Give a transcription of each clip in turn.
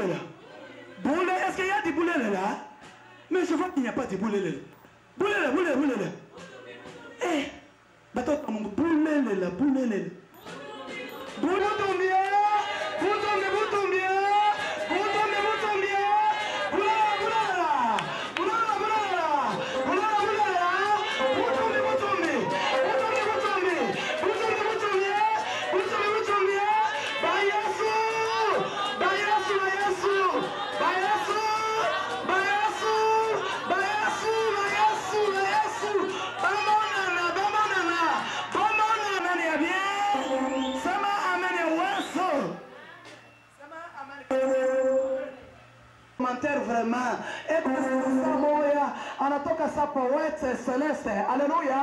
là. Boule, est-ce qu'il y a du boulet là? Mais je vois qu'il n'y a pas de boulet là. Boulet là, boulet là. Eh, bateau, boulet là, boulet là. Boule tombé, vous tombez, vous tombez. Vous tombez, vous tombez. Boule là, boule là. Boule là, boule là. Boule là, boule là. Vous tombez, vous tombez. Vous tombez, vous tombez. Vous tombez, vous tombez. Vous tombez, vous tombez. Bayasu. Bayasu, bayasu. Bayasu. Bayasu. Bayasu, bayasu, bayasu. Bamonana, bamonana. Bamonana, ni bien. Sama amene waso. Sama amene. Commentaire vraiment. Et puis Samoya, anatoka sa poète céleste. Alléluia.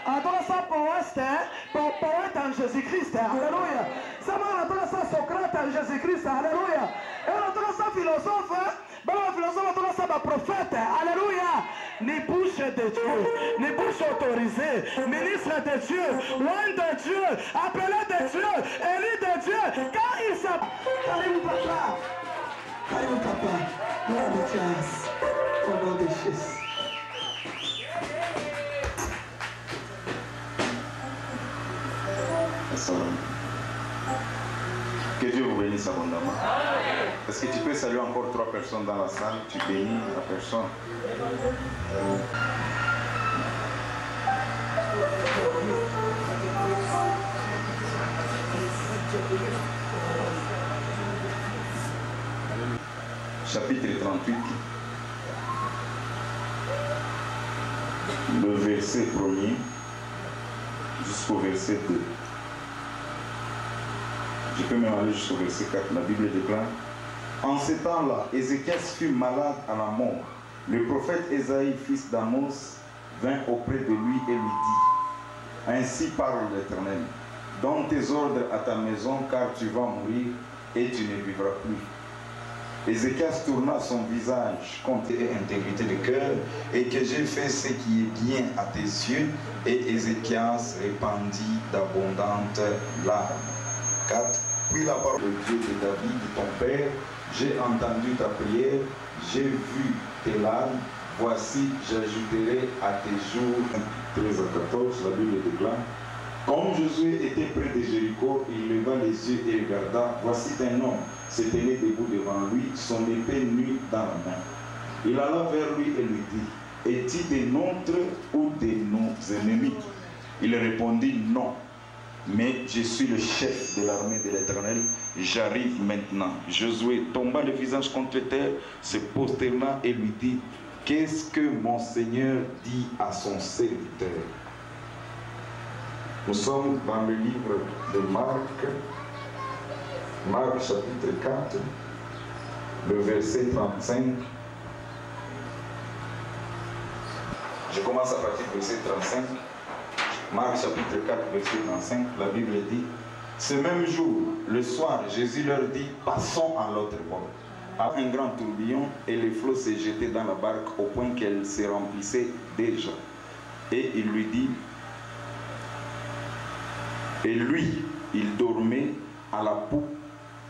Anatoka sa poète en Jésus-Christ. Alléluia. Sama anatoka sa Socrate en Jésus-Christ. Alléluia. Et anatoka sa philosophe. Bon, philosophe anatoka sa prophète. Alléluia. Ni bouche de Dieu, ni bouche autorisée, ministre de Dieu, loin de Dieu, appelé de Dieu, élu de Dieu, car il s'appelle Karim Papa. Karim Papa, nom de Dieu, au nom de Jésus. Que Dieu vous bénisse abondamment. Est-ce que tu peux saluer encore 3 personnes dans la salle? Tu bénis la personne. Chapitre 38, le verset 1er jusqu'au verset 2. Je peux même aller jusqu'au verset 4. La Bible déclare: en ce temps-là, Ézéchias fut malade à la mort. Le prophète Ésaïe, fils d'Amos, vint auprès de lui et lui dit: ainsi parle l'Éternel, donne tes ordres à ta maison, car tu vas mourir et tu ne vivras plus. Ézéchias tourna son visage contre intégrité de cœur, et que j'ai fait ce qui est bien à tes yeux. Et Ézéchias répandit d'abondantes larmes. 4. Puis la parole de Dieu de David, ton père, j'ai entendu ta prière, j'ai vu tes larmes, voici j'ajouterai à tes jours. 13 à 14, la Bible déclare: comme Josué était près de Jéricho, il leva les yeux et regarda, voici un homme se tenait debout devant lui, son épée nue dans la main. Il alla vers lui et lui dit: es-tu des nôtres ou de nos ennemis? Il répondit: non, mais je suis le chef de l'armée de l'Éternel, j'arrive maintenant. Josué tomba le visage contre terre, se prosterna et lui dit: qu'est-ce que mon Seigneur dit à son serviteur? Nous sommes dans le livre de Marc, Marc chapitre 4, le verset 35. Je commence à partir du verset 35. Marc chapitre 4, verset 35, la Bible dit: ce même jour, le soir, Jésus leur dit: passons à l'autre bord. À un grand tourbillon, et les flots se jetaient dans la barque au point qu'elle se remplissait déjà. Et il lui dit, et lui, il dormait à la poupe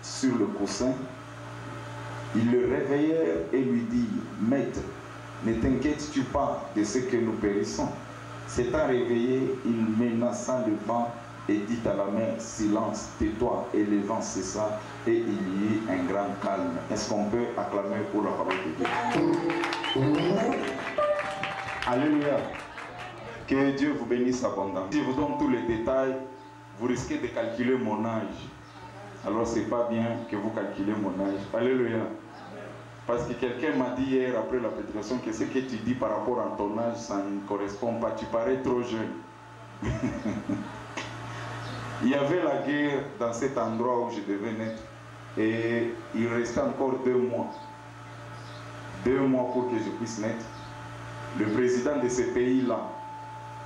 sur le coussin. Ils le réveillèrent et lui dirent: maître, ne t'inquiètes-tu pas de ce que nous périssons? S'étant réveillé, il menaça le vent et dit à la mer: silence, tais-toi. Et le vent cessa et il y eut un grand calme. Est-ce qu'on peut acclamer pour la parole de Dieu? Alléluia. Que Dieu vous bénisse abondamment. Si je vous donne tous les détails, vous risquez de calculer mon âge. Alors c'est pas bien que vous calculez mon âge. Alléluia. Parce que quelqu'un m'a dit hier après la prédication que ce que tu dis par rapport à ton âge, ça ne correspond pas. Tu parais trop jeune. Il y avait la guerre dans cet endroit où je devais naître. Et il restait encore 2 mois. 2 mois pour que je puisse naître. Le président de ce pays-là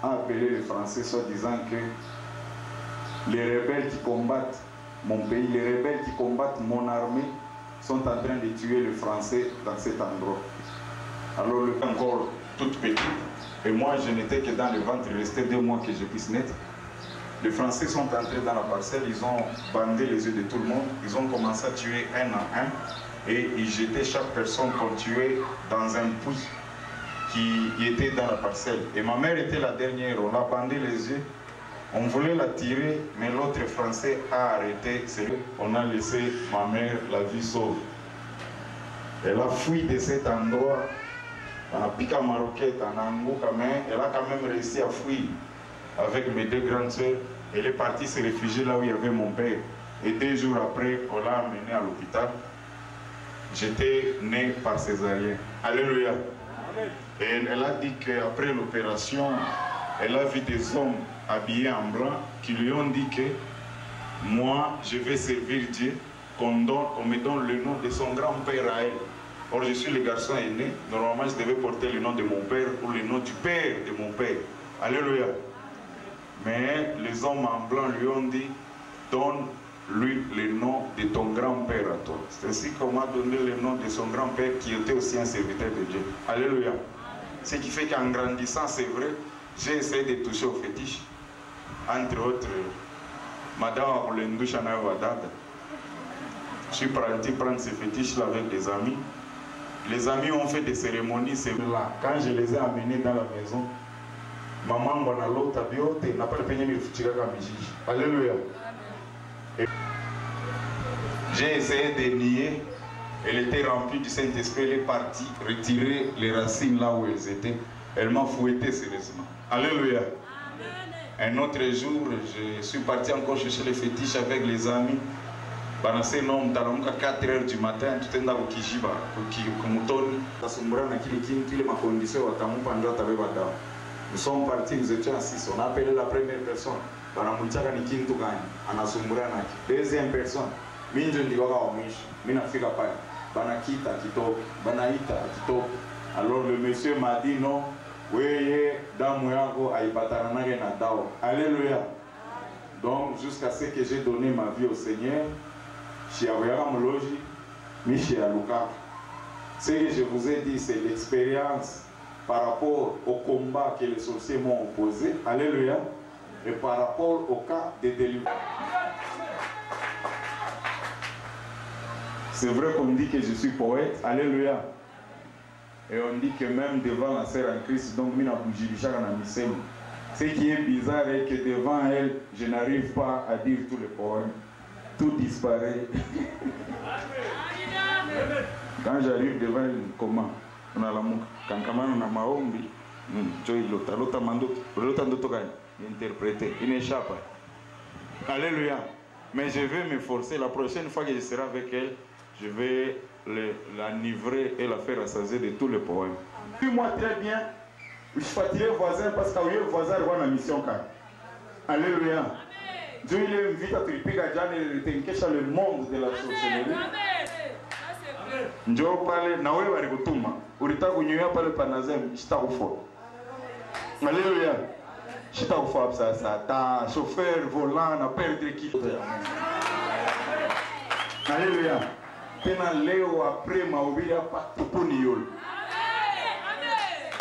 a appelé les Français, soit disant que les rebelles qui combattent mon pays, les rebelles qui combattent mon armée, sont en train de tuer les Français dans cet endroit. Alors le temps encore toute petite, et moi je n'étais que dans le ventre, il restait 2 mois que je puisse naître. Les Français sont entrés dans la parcelle, ils ont bandé les yeux de tout le monde, ils ont commencé à tuer un à un, et ils jetaient chaque personne qu'on tuait dans un puits qui était dans la parcelle. Et ma mère était la dernière, on a bandé les yeux, on voulait la tirer, mais l'autre Français a arrêté. On a laissé ma mère la vie sauve. Elle a fui de cet endroit, on a piqué à Maroquette, en Angouka, mais elle a quand même réussi à fuir avec mes deux grandes sœurs. Elle est partie se réfugier là où il y avait mon père. Et 2 jours après, on l'a amenée à l'hôpital. J'étais né par césarienne. Alléluia. Et elle a dit qu'après l'opération, elle a vu des hommes habillés en blanc qui lui ont dit que moi, je vais servir Dieu, qu'on me donne le nom de son grand-père à elle. Or, je suis le garçon aîné. Normalement, je devais porter le nom de mon père ou le nom du père de mon père. Alléluia. Mais les hommes en blanc lui ont dit, donne-lui le nom de ton grand-père à toi. C'est ainsi qu'on m'a donné le nom de son grand-père qui était aussi un serviteur de Dieu. Alléluia. Ce qui fait qu'en grandissant, c'est vrai, j'ai essayé de toucher au fétiche. Entre autres, Madame Olendouchana Wadada. Je suis parti prendre ces fétiches-là avec des amis. Les amis ont fait des cérémonies, c'est là. Quand je les ai amenés dans la maison, maman m'a l'autre abiote, n'a pas le peigné de foutir à Mijiji. Alléluia. J'ai essayé de nier. Elle était remplie du Saint-Esprit, elle est partie retirer les racines là où elles étaient. Elle m'a fouetté sérieusement. Alléluia. Un autre jour, je suis parti encore chercher les fétiches avec les amis. Pendant ces noms, à 4 h du matin, tout est dans le Kijiba, Kumutoni. Nous sommes partis, nous étions assis. On a appelé la première personne. Deuxième personne. Alors le monsieur m'a dit non. Alléluia. Donc jusqu'à ce que j'ai donné ma vie au Seigneur, ce que je vous ai dit, c'est l'expérience par rapport au combat que les sorciers m'ont opposé. Alléluia. Et par rapport au cas de délivrance. C'est vrai qu'on dit que je suis poète. Alléluia. Et on dit que même devant la sœur en Christ, donc ce qui est bizarre est que devant elle, je n'arrive pas à dire tous les poèmes. Tout disparaît. Quand j'arrive devant elle, comment? On a l'amour. Quand on a maombi, interpréter. Il n'échappe pas. Alléluia. Mais je vais m'efforcer. La prochaine fois que je serai avec elle, je vais la livrer et la faire rassasier de tous les poèmes. Puis-moi très bien, je suis fatigué voisin parce que le voisin a une mission. Alléluia. Dieu il invite à triper à Diane et t'inquiète le monde de la sorcellerie. Njo pale na wewe walikutuma. Ulitaka kunyoa pale panazem, sitakufa. Alléluia. Sitakufa sasa. Ta chauffeur volant na perdre qui. Alléluia. Tena leo après mahubiri hapa tupuni yule.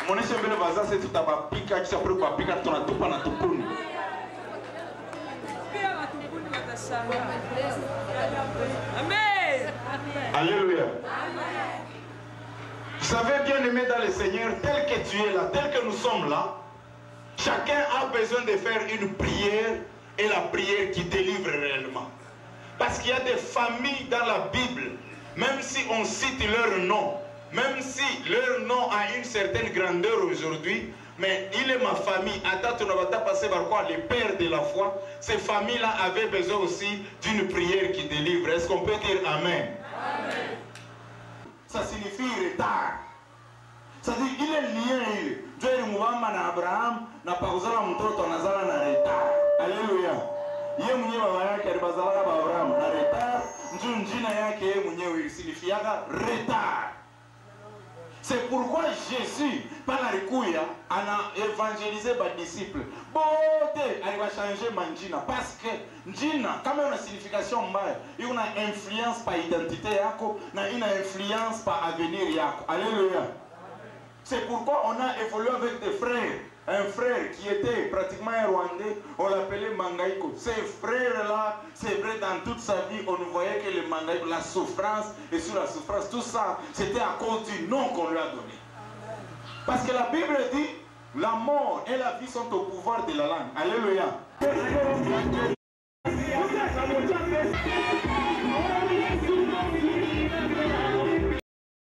Monesha mbele bazazi tutabapika kisha kwa kupika tunatupa na tupuni. Amen. Alléluia. Vous savez, bien aimé dans le Seigneur, tel que tu es là, tel que nous sommes là, chacun a besoin de faire une prière et la prière qui délivre réellement. Parce qu'il y a des familles dans la Bible, même si on cite leur nom, même si leur nom a une certaine grandeur aujourd'hui, mais il est ma famille. Attends, tu ne vas pas passer par quoi? Les pères de la foi. Ces familles-là avaient besoin aussi d'une prière qui délivre. Est-ce qu'on peut dire Amen? Amen. Ça signifie retard. Ça dit, il est lié. Dieu est Mouvama na Abraham, na pauzala mtoto nazala na retard. Alléluia. Yeye mwenyewe mama yake alibazala na Abraham na retard. Njina yake yeye mwenyewe ilisinifiaga retard. C'est pourquoi Jésus, par la rikuya, a évangélisé les disciples. Bote, il va changer manjina. Parce que njina, quand même une signification mbaya, il y a une influence par identité yako, une influence par avenir yako. Alléluia. C'est pourquoi on a évolué avec des frères un frère qui était pratiquement un Rwandais, on l'appelait Mangaïko. Ces frères-là, c'est vrai, dans toute sa vie, on ne voyait que le Mangaïko, la souffrance, et sur la souffrance, tout ça, c'était à cause du nom qu'on lui a donné. Parce que la Bible dit, la mort et la vie sont au pouvoir de la langue. Alléluia.